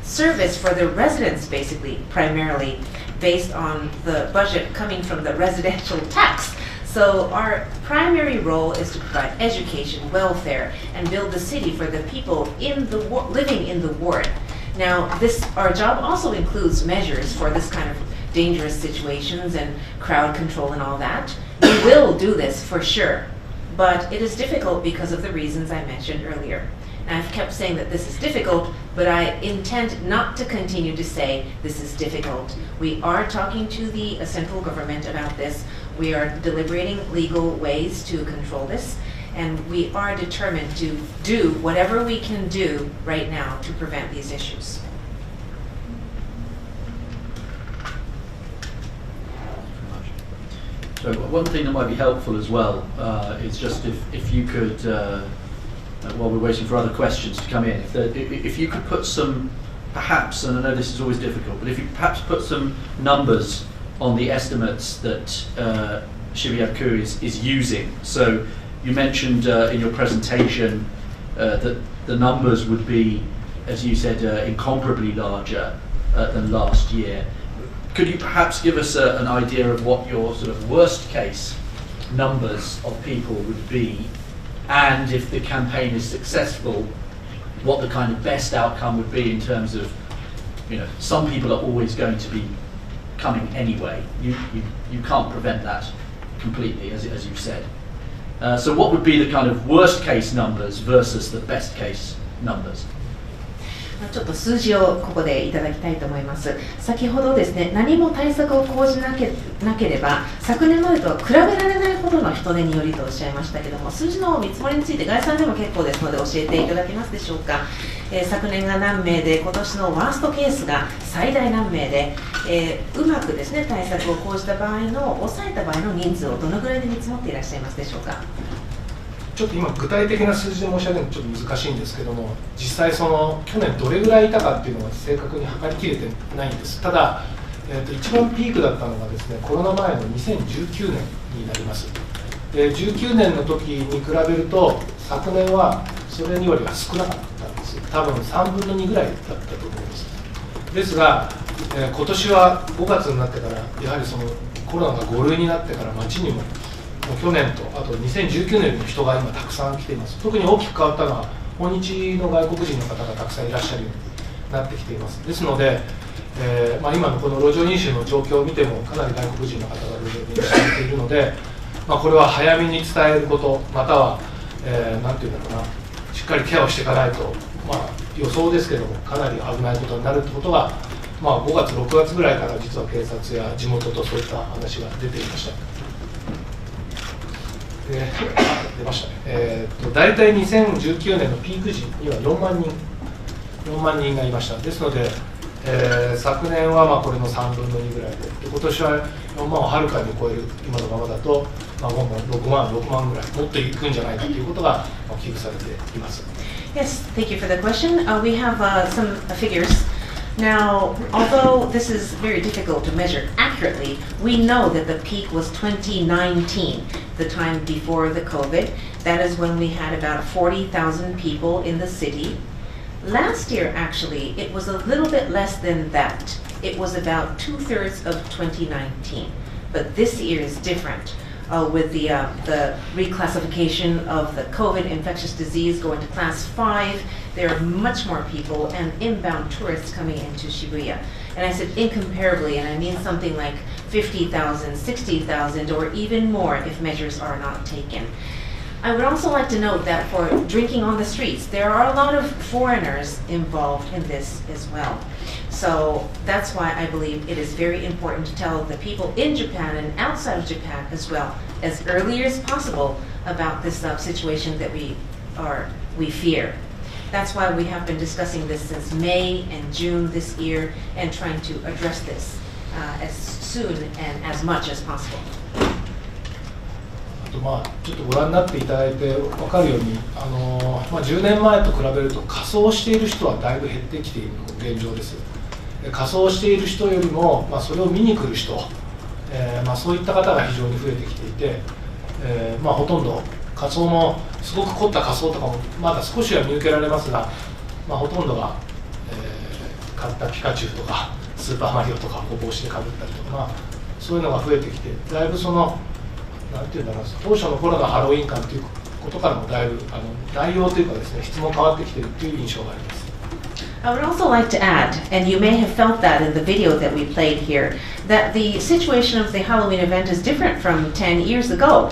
service for the residents, basically, primarily, based on the budget coming from the residential tax. So our primary role is to provide education, welfare, and build the city for the people living in the ward. Now, our job also includes measures for this kind of dangerous situations and crowd control and all that. We will do this for sure, but it is difficult because of the reasons I mentioned earlier. And I've kept saying that this is difficult, but I intend not to continue to say this is difficult. We are talking to the central government about this. We are deliberating legal ways to control this, and we are determined to do whatever we can do right now to prevent these issues. So one thing that might be helpful as well is just if you could, while we're waiting for other questions to come in, if you could put some, perhaps, and I know this is always difficult, but if you perhaps put some numbers on the estimates that Shibuya-ku is using. So you mentioned in your presentation that the numbers would be, as you said, incomparably larger than last year. Could you perhaps give us an idea of what your sort of worst case numbers of people would be, and if the campaign is successful, what the kind of best outcome would be in terms of, some people are always going to be coming anyway. You can't prevent that completely, as you've said. So what would be the kind of worst case numbers versus the best case numbers? ちょっと数字をここでいただきたいと思います。先ほどですね、何も対策を講じなければ昨年までとは比べられないほどの人手によりとおっしゃいましたけども、数字の見積もりについて概算でも結構ですので教えていただけますでしょうか。昨年が何名で、今年のワーストケースが最大何名で、うまくですね対策を講じた場合の抑えた場合の人数をどのぐらいで見積もっていらっしゃいますでしょうか。ちょっと今具体的な数字で申し上げるのちょっと難しいんですけども、実際去年どれぐらいいたかっていうのは正確に測りきれてないんです。ただ、一番ピークだったのがですね、コロナ前の2019年になります。19年の時に比べると昨年はそれよりは少なかったんです。多分3分の2ぐらいだったと思います。ですが、今年は5月になってからやはりコロナが5類になってから街にも去年とあと2019年の人が今たくさん来ています。特に大きく変わったのは訪日の外国人の方がたくさんいらっしゃるようになってきています。ですので、今のこの路上飲酒の状況を見てもかなり外国人の方が路上飲酒されているので、これは早めに伝えること、または、なんていうんだろうな、しっかりケアをしていかないと、予想ですけどもかなり危ないことになるということが、5月6月ぐらいから実は警察や地元とそういった話が出ていました。出ましたね。大体2019年のピーク時には4万人がいました。ですので、昨年はこれの3分の2ぐらいで、今年は4万をはるかに超える今のままだと、6万ぐらいもっといくんじゃないかということが危惧されています。Yes, thank you for the question. We have some figures. Now, although this is very difficult to measure accurately, we know that the peak was 2019, the time before the COVID. That is when we had about 40,000 people in the city. Last year, actually, it was a little bit less than that. It was about 2/3 of 2019. But this year is different. With the reclassification of the COVID infectious disease going to class 5, there are much more people and inbound tourists coming into Shibuya. And I said incomparably, and I mean something like 50,000, 60,000, or even more if measures are not taken. I would also like to note that for drinking on the streets, there are a lot of foreigners involved in this as well. So that's why I believe it is very important to tell the people in Japan and outside of Japan as well, as early as possible, about this situation that we fear. That's why we have been discussing this since May and June this year and trying to address this as soon and as much as possible. ちょっとご覧になっていただいて分かるように、10年前と比べると仮装している人はだいぶ減ってきているのが現状です。仮装している人よりも、それを見に来る人、そういった方が非常に増えてきていて、ほとんど仮装もすごく凝った仮装とかもまだ少しは見受けられますが、ほとんどが、買ったピカチュウとかスーパーマリオとかを帽子でかぶったりとか、そういうのが増えてきて、だいぶそのなんていうんだろう、当初の頃のハロウィン感ということからもだいぶ内容というかですね、質も変わってきているという印象があります。I would also like to add, and you may have felt that in the video that we played here, that the situation of the Halloween event is different from 10 years ago.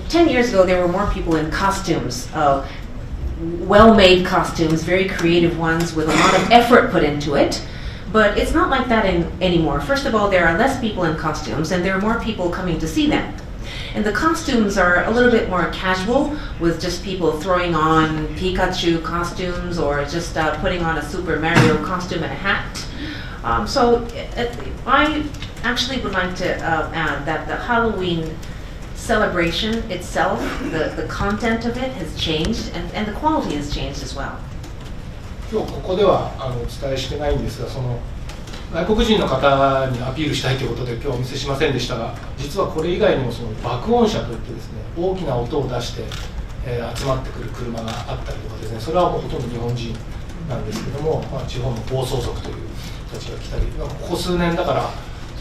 10 years ago, there were more people in costumes, well-made costumes, very creative ones with a lot of effort put into it. But it's not like that anymore. First of all, there are less people in costumes, and there are more people coming to see them. And the costumes are a little bit more casual, with just people throwing on Pikachu costumes or just putting on a Super Mario costume and a hat. So I actually would like to add that the Halloween celebration itself, the content of it has changed, and the quality has changed as well. 今日ここではお伝えしてないんですが、その外国人の方にアピールしたいということで今日お見せしませんでしたが、実はこれ以外にもその爆音車といってですね、大きな音を出して、集まってくる車があったりとかですね、それはもうほとんど日本人なんですけども、地方の暴走族という人たちが来たり、ここ数年だから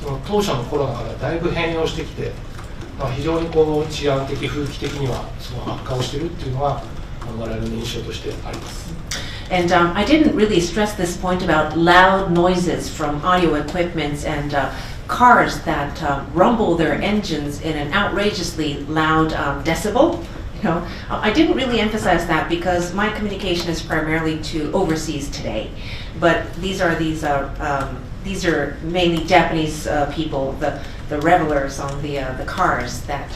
その当初のコロナからだいぶ変容してきて、非常にこう治安的風紀的にはその悪化をしているっていうのが我々の印象としてあります。And I didn't really stress this point about loud noises from audio equipments and cars that rumble their engines in an outrageously loud decibel. You know, I didn't really emphasize that because my communication is primarily to overseas today. But these are mainly Japanese people, the revelers on the cars that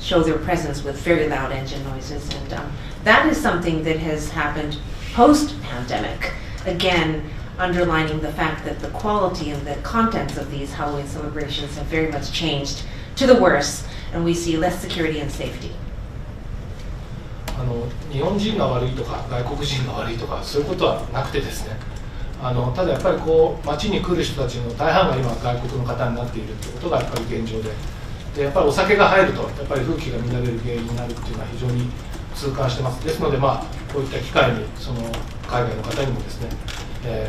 show their presence with very loud engine noises, and that is something that has happened post-pandemic, again underlining the fact that the quality and the contents of these Halloween celebrations have very much changed to the worse, and we see less security and safety. 日本人が悪いとか外国人が悪いとかそういうことはなくてですね、ただやっぱりこう街に来る人たちの大半が今外国の方になっているということがやっぱり現状で、やっぱりお酒が入るとやっぱり風紀が乱れる原因になるっていうのは非常に痛感してます。ですのでこういった機会にその海外の方にもですね、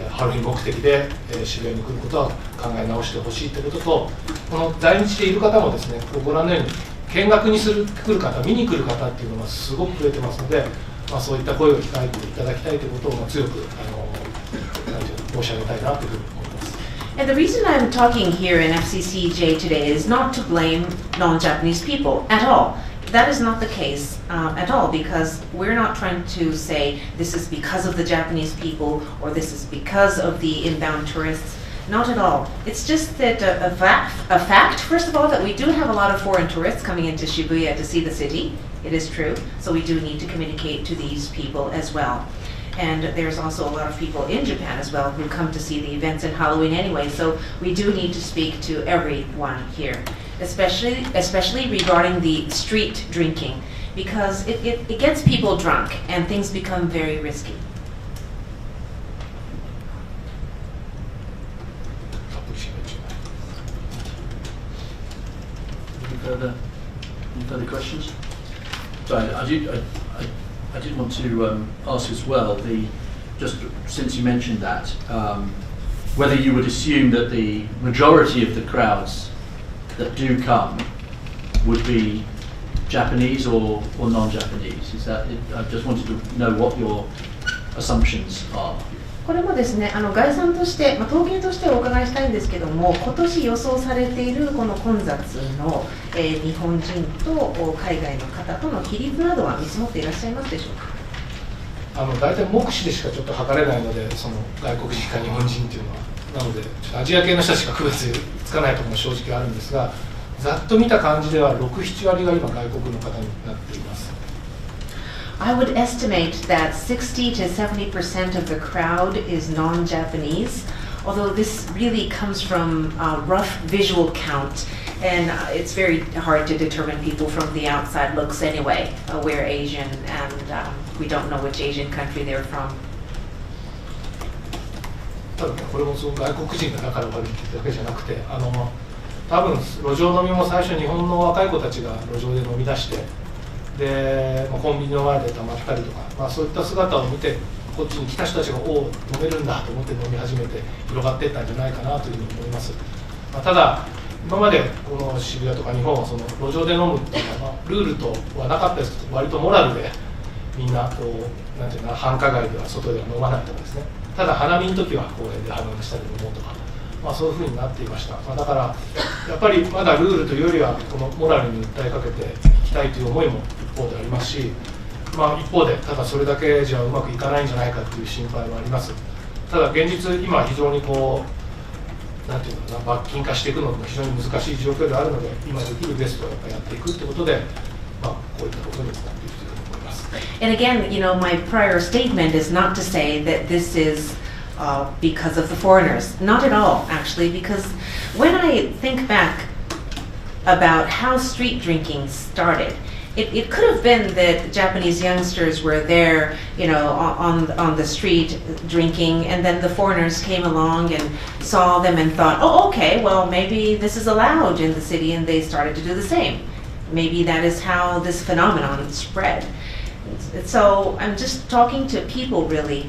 ハロウィン目的で、渋谷に来ることは考え直してほしいということと、この在日でいる方もですね、ご覧のように見学に来る方、見に来る方っていうのがすごく増えてますので、そういった声を控えていただきたいということを強く申し上げたいなというふうに思います。And the reason I'm talking here in FCCJ today is not to blame non-Japanese people at all. That is not the case at all, because we're not trying to say this is because of the Japanese people or this is because of the inbound tourists. Not at all. It's just that a fact, first of all, that we do have a lot of foreign tourists coming into Shibuya to see the city. It is true. So we do need to communicate to these people as well. And there's also a lot of people in Japan as well who come to see the events in Halloween anyway. So we do need to speak to everyone here, especially regarding the street drinking, because it gets people drunk and things become very risky. Any further questions? Sorry, I did want to ask as well, just since you mentioned that, whether you would assume that the majority of the crowds that do come would be Japanese or non-Japanese. Is that? I just wanted to know what your assumptions are. これもですね、概算として、統計としてお伺いしたいんですけども、今年予想されているこの混雑の、日本人と海外の方との比率などは見積もっていらっしゃいますでしょうか。大体目視でしかちょっと測れないので、その外国人か日本人っていうのは、なのでちょっとアジア系の人しか区別つかないところも正直あるんですが、ざっと見た感じでは6、7割が今外国の方になっています。I would estimate that 60 to 70% of the crowd is non-Japanese, although this really comes from a rough visual count, and it's very hard to determine people from the outside looks anyway. We're Asian, and we don't know which Asian country they're from. 多分ね、これもその外国人が仲良く悪いってだけじゃなくて、多分路上飲みも最初日本の若い子たちが路上で飲み出して、で、コンビニの前で溜まったりとか、そういった姿を見てこっちに来た人たちがおお飲めるんだと思って飲み始めて広がっていったんじゃないかなというふうに思います。ただ今までこの渋谷とか日本はその路上で飲むっていうのは、ルールとはなかったですけど、割とモラルでみんなこうなんていうかな、繁華街では外では飲まないとかですね、ただ花見の時は公園で花見したり飲もうとか、そういうふうになっていました。だからやっぱりまだルールというよりはこのモラルに訴えかけていきたいという思いも一方でありますし、一方でただそれだけじゃうまくいかないんじゃないかという心配もあります。ただ現実今非常にこうなんていうのかな、罰金化していくのも非常に難しい状況であるので、今できるベストをやっていくということで、こういったことになっていくというふうに思います。And again, my prior statement is not to say that this is because of the foreigners. Not at all, actually, because when I think back about how street drinking started, it could have been that Japanese youngsters were there, on the street drinking, and then the foreigners came along and saw them and thought, oh, okay, well, maybe this is allowed in the city, and they started to do the same. Maybe that is how this phenomenon spread. So I'm just talking to people really,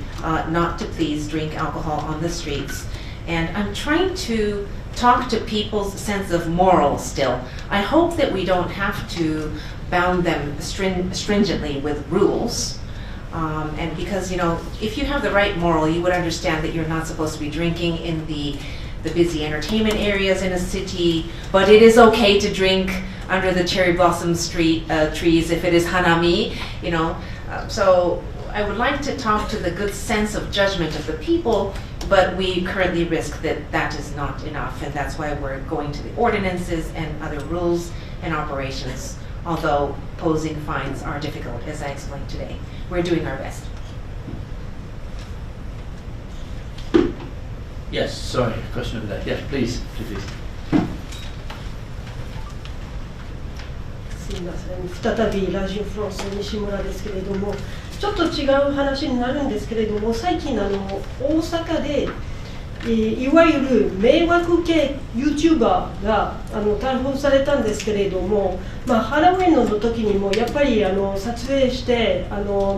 not to please drink alcohol on the streets. And I'm trying to talk to people's sense of moral still. I hope that we don't have to bound them stringently with rules. And because, if you have the right moral, you would understand that you're not supposed to be drinking in the busy entertainment areas in a city, but it is okay to drink under the cherry blossom trees if it is hanami, so I would like to talk to the good sense of judgment of the people, but we currently risk that is not enough, and that's why we're going to the ordinances and other rules and operations, although posing fines are difficult, as I explained today. We're doing our best. Yes, sorry, question over there. Yes, please. すいません、再びラジオフランス西村ですけれども、ちょっと違う話になるんですけれども、最近大阪で、いわゆる迷惑系 YouTuber が逮捕されたんですけれども、ハロウィンの時にもやっぱり撮影して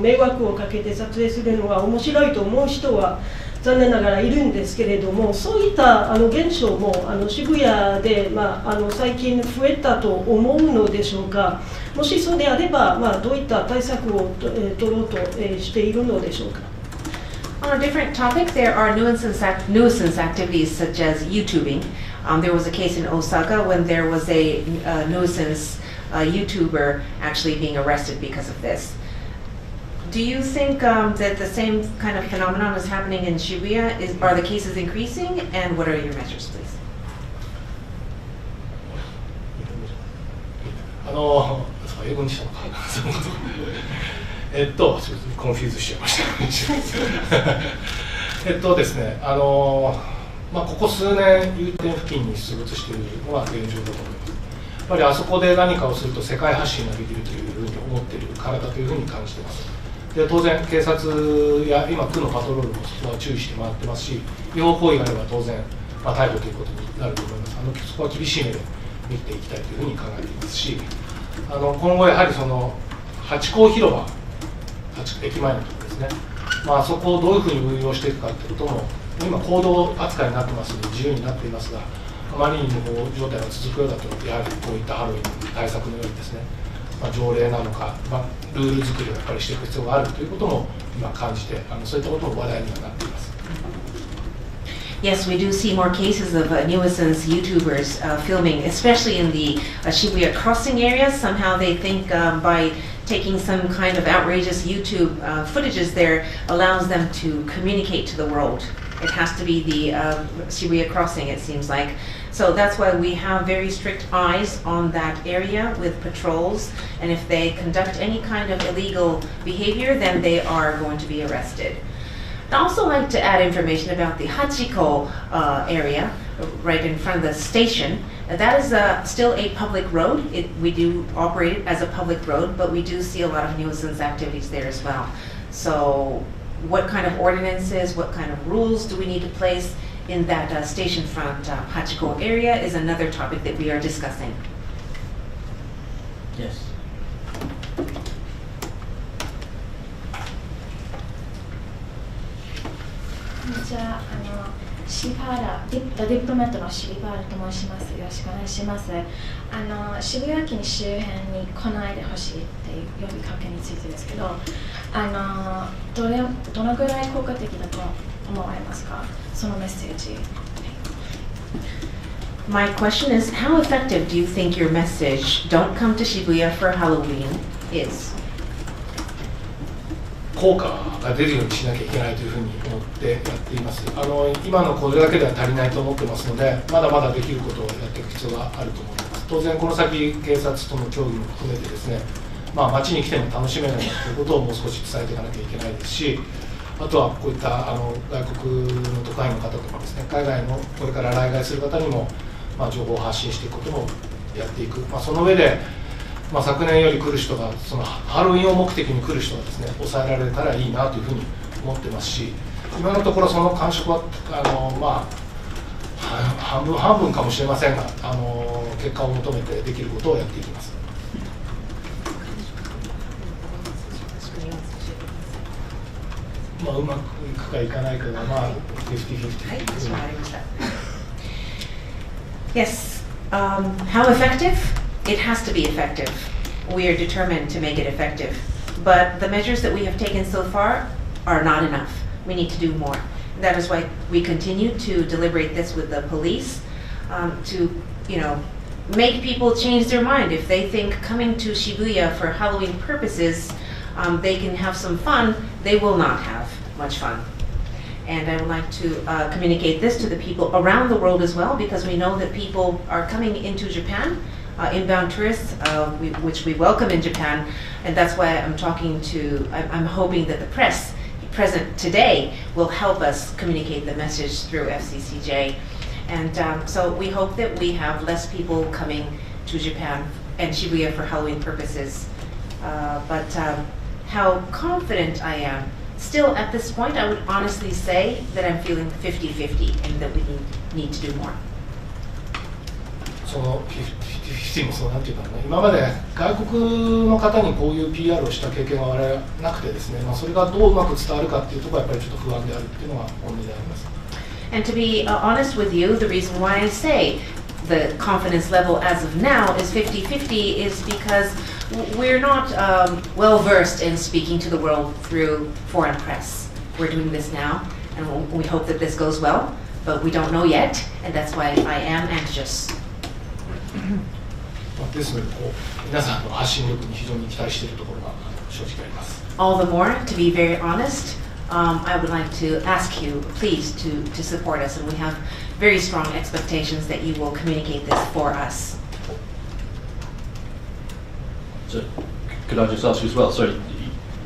迷惑をかけて撮影するのが面白いと思う人は残念ながらいるんですけれども、そういった現象も渋谷で、最近増えたと思うのでしょうか。もしそうであれば、どういった対策を取ろうとしているのでしょうか。On a different topic, there are nuisance activities such as YouTubing. There was a case in Osaka when there was a nuisance YouTuber actually being arrested because of this. Do you think that the same kind of phenomenon is happening in Shibuya? Are the cases increasing, and what are your measures, please? 英語にしたのかコンフューズしちゃいましたですね、ここ数年有点付近に出没しているのが現状だと思います。やっぱりあそこで何かをすると世界発信ができるというふうに思っているからだというふうに感じています。で当然警察や今区のパトロールもそこは注意して回ってますし、違法行為があれば当然、逮捕ということになると思います。そこは厳しい目で見ていきたいというふうに考えていますし、今後やはりそのハチ公広場、駅前のところですね、そこをどういうふうに運用していくかということも今行動扱いになってますので自由になっていますが、あまりにも状態が続くようだとやはりこういったハロウィンの対策のようにですね、条例なのか、ルール作りをやっぱりしていく必要があるということも今感じて、そういったことも話題にはなっています。Yes, we do see more cases of nuisance YouTubers filming, especially in the Shibuya crossing area. Somehow they think by taking some kind of outrageous YouTube footages there allows them to communicate to the world. It has to be the Shibuya crossing, it seems like. So that's why we have very strict eyes on that area with patrols. And if they conduct any kind of illegal behavior, then they are going to be arrested. I'd also like to add information about the Hachiko area, right in front of the station. That is still a public road. We do operate it as a public road, but we do see a lot of nuisance activities there as well. So what kind of ordinances, what kind of rules do we need to place in that station front Hachiko area is another topic that we are discussing. Yes. じゃあ、シバーラディプロマットのシバーラと申します。よろしくお願いします。渋谷駅に周辺に来ないでほしいっていう呼びかけについてですけど、どのぐらい効果的だと思われますか、そのメッセージ。My question is, how effective do you think your message, "Don't come to Shibuya for Halloween," is? 効果が出るようにしなきゃいけないというふうに思ってやっています。今のこれだけでは足りないと思ってますので、まだまだできることをやっていく必要があると思います。当然この先警察との協議も含めてですね、街に来ても楽しめないということをもう少し伝えていかなきゃいけないですし、あとはこういった外国の特派員の方とかですね、海外のこれから来外する方にも情報を発信していくこともやっていく。その上で昨年より来る人がそのハロウィンを目的に来る人がですね抑えられたらいいなというふうに思ってますし、今のところその感触は半分半分かもしれませんが、結果を求めてできることをやっていきます。うまくいくかいかないかが50-50。Yes. How effective? It has to be effective. We are determined to make it effective. But the measures that we have taken so far are not enough. We need to do more. That is why we continue to deliberate this with the police to, make people change their mind. If they think coming to Shibuya for Halloween purposes, they can have some fun, they will not have much fun. And I would like to communicate this to the people around the world as well, because we know that people are coming into Japan, inbound tourists, which we welcome in Japan, and that's why I'm hoping that the press present today will help us communicate the message through FCCJ. And so we hope that we have less people coming to Japan and Shibuya for Halloween purposes. But how confident I am, still at this point, I would honestly say that I'm feeling 50-50 and that we need to do more. その50-50もそうなんていうかな、今まで外国の方にこういう PR をした経験が我々なくてですね、それがどううまく伝わるかっていうところはやっぱりちょっと不安であるっていうのが本音であります。And to be honest with you, the reason why I say the confidence level as of now is 50-50 is because we're not well versed in speaking to the world through foreign press. We're doing this now, and we hope that this goes well, but we don't know yet, and that's why I am anxious. ですので皆さんの発信力に非常に期待しているところが正直あります。All the more, to be very honest, I would like to ask you, please, to support us, and we have very strong expectations that you will communicate this for us. So, could I just ask you as well? Sorry,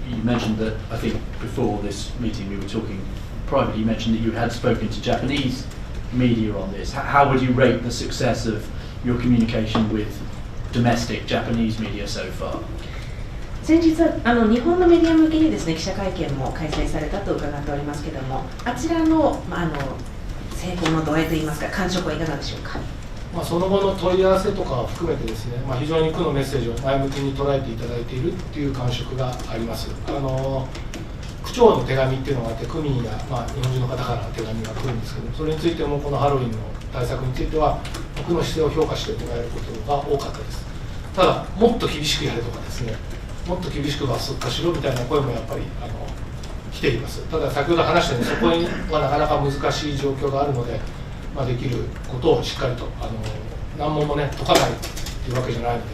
you mentioned that I think before this meeting we were talking privately. You mentioned that you had spoken to Japanese media on this. How would you rate the success of your communication with domestic Japanese media so far? 先日は日本のメディア向けにですね、記者会見も開催されたと伺っておりますけれども、あちらの、成功の度合いといいますか、感触はいかがでしょうか。その後の問い合わせとかを含めてですね、非常に区のメッセージを前向きに捉えていただいているという感触があります。区長の手紙っていうのがあって、区民や、日本人の方から手紙が来るんですけど、それについてもこのハロウィンの対策については区の姿勢を評価してもらえることが多かったです。ただもっと厳しくやれとかですね、もっと厳しく罰則化しろみたいな声もやっぱりています。ただ先ほど話したようにそこにはなかなか難しい状況があるので、できることをしっかりと難問もね解かないというわけじゃないので、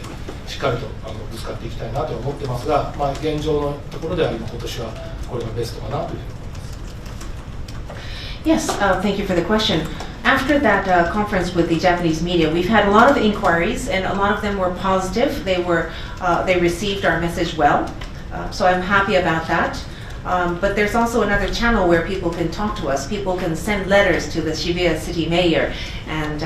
しっかりとぶつかっていきたいなと思ってますが、現状のところでは今年はこれがベストかなというふうに思います。Yes, thank you for the question. After that conference with the Japanese media, we've had a lot of inquiries, and a lot of them were positive. They received our message well, so I'm happy about that. But there's also another channel where people can talk to us. People can send letters to the Shibuya city mayor, and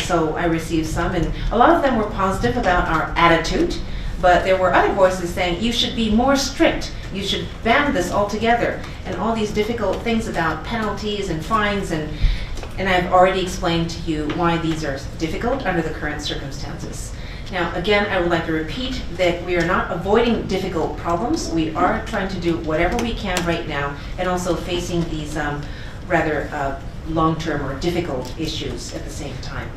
so I received some, and a lot of them were positive about our attitude. But there were other voices saying, you should be more strict, you should ban this altogether, and all these difficult things about penalties and fines, and I've already explained to you why these are difficult under the current circumstances. Now, again, I would like to repeat that we are not avoiding difficult problems. We are trying to do whatever we can right now, and also facing these rather long-term or difficult issues at the same time.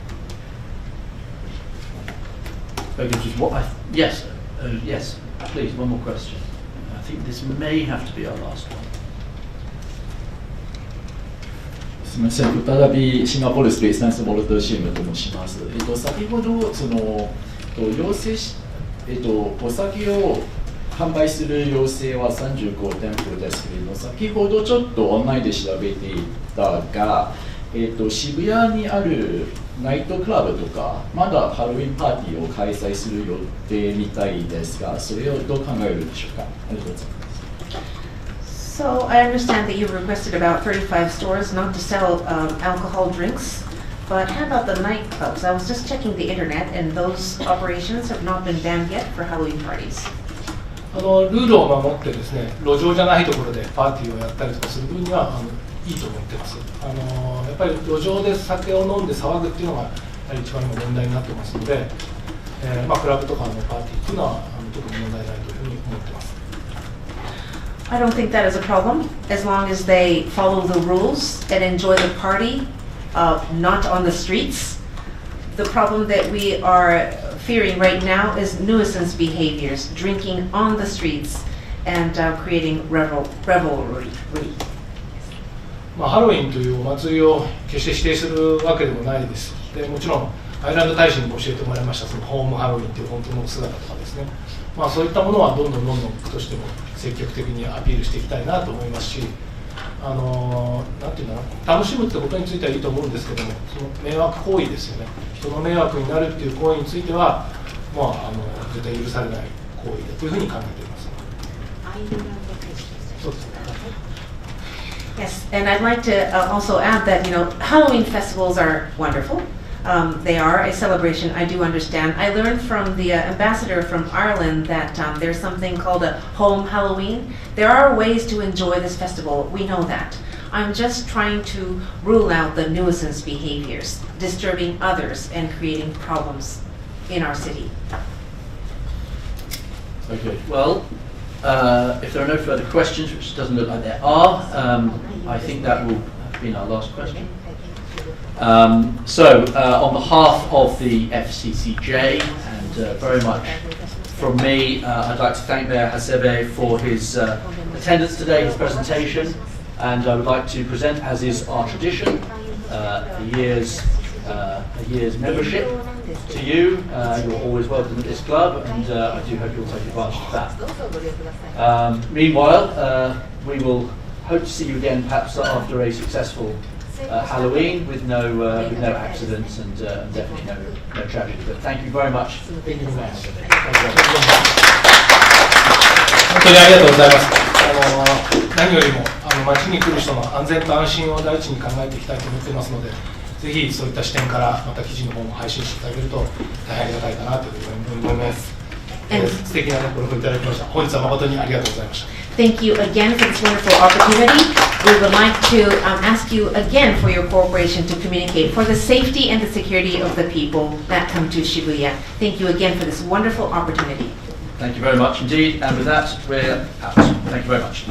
Yes, yes, please, one more question. I think this may have to be our last one. すみません、再びシンガポールスペースナイスボルトチームと申します。先ほど要請し、お酒を販売する要請は35店舗ですけれども、先ほどちょっとオンラインで調べていたが、渋谷にあるナイトクラブとかまだハロウィンパーティーを開催する予定みたいですが、それをどう考えるでしょうか。ありがとうございます。So I understand that you've requested about 35 stores not to sell alcohol drinks, but how about the nightclubs? I was just checking the internet, and those operations have not been banned yet for Halloween parties. ルールを守ってですね、路上じゃないところでパーティーをやったりとかする分にはいいと思ってます。やっぱり路上で酒を飲んで騒ぐっていうのがやはり一番の問題になってますので、クラブとかのパーティーっていうのは特に問題ないというふうに思ってます。I don't think that is a problem, as long as they follow the rules and enjoy the party, not on the streets. The problem that we are fearing right now is nuisance behaviors, drinking on the streets and creating revelry. ハロウィンというお祭りを決して否定するわけでもないです。でもちろんアイランド大使にも教えてもらいましたそのホームハロウィンという本当の姿とかですね、そういったものはどんどん区としても積極的にアピールしていきたいなと思いますし、なんていうのかな、楽しむってことについてはいいと思うんですけども、その迷惑行為ですよね、人の迷惑になるっていう行為については、絶対許されない行為だというふうに考えています。そうですね。Yes, and I'd like to also add that, Halloween festivals are wonderful. They are a celebration, I do understand. I learned from the ambassador from Ireland that there's something called a home Halloween. There are ways to enjoy this festival, we know that. I'm just trying to rule out the nuisance behaviors, disturbing others and creating problems in our city. Okay, well, if there are no further questions, which doesn't look like there are, I think that will have been our last question. So, on behalf of the FCCJ, and very much from me, I'd like to thank Mayor Hasebe for his attendance today, his presentation, and I would like to present, as is our tradition, a year's membership to you. You're always welcome at this club, and I do hope you'll take advantage of that. Meanwhile, we will hope to see you again, perhaps after a successful Halloween with no accidents and definitely no tragedy. But thank you very much. 本当にありがとうございます。何よりも街に来る人の安全と安心を第一に考えていきたいと思っていますので、ぜひそういった視点からまた記事の方も配信していただけると大変ありがたいかなというふうに思います。素敵なご覧いただきました。本日は誠にありがとうございました。Thank you again for this wonderful opportunity. We would like to ask you again for your cooperation to communicate for the safety and the security of the people that come to Shibuya. Thank you again for this wonderful opportunity. Thank you very much indeed. And with that, we're out. Thank you very much.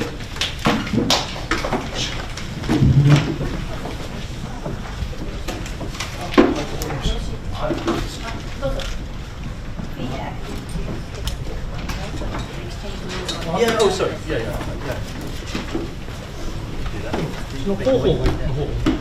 Yeah, oh sorry. Yeah. の広報の方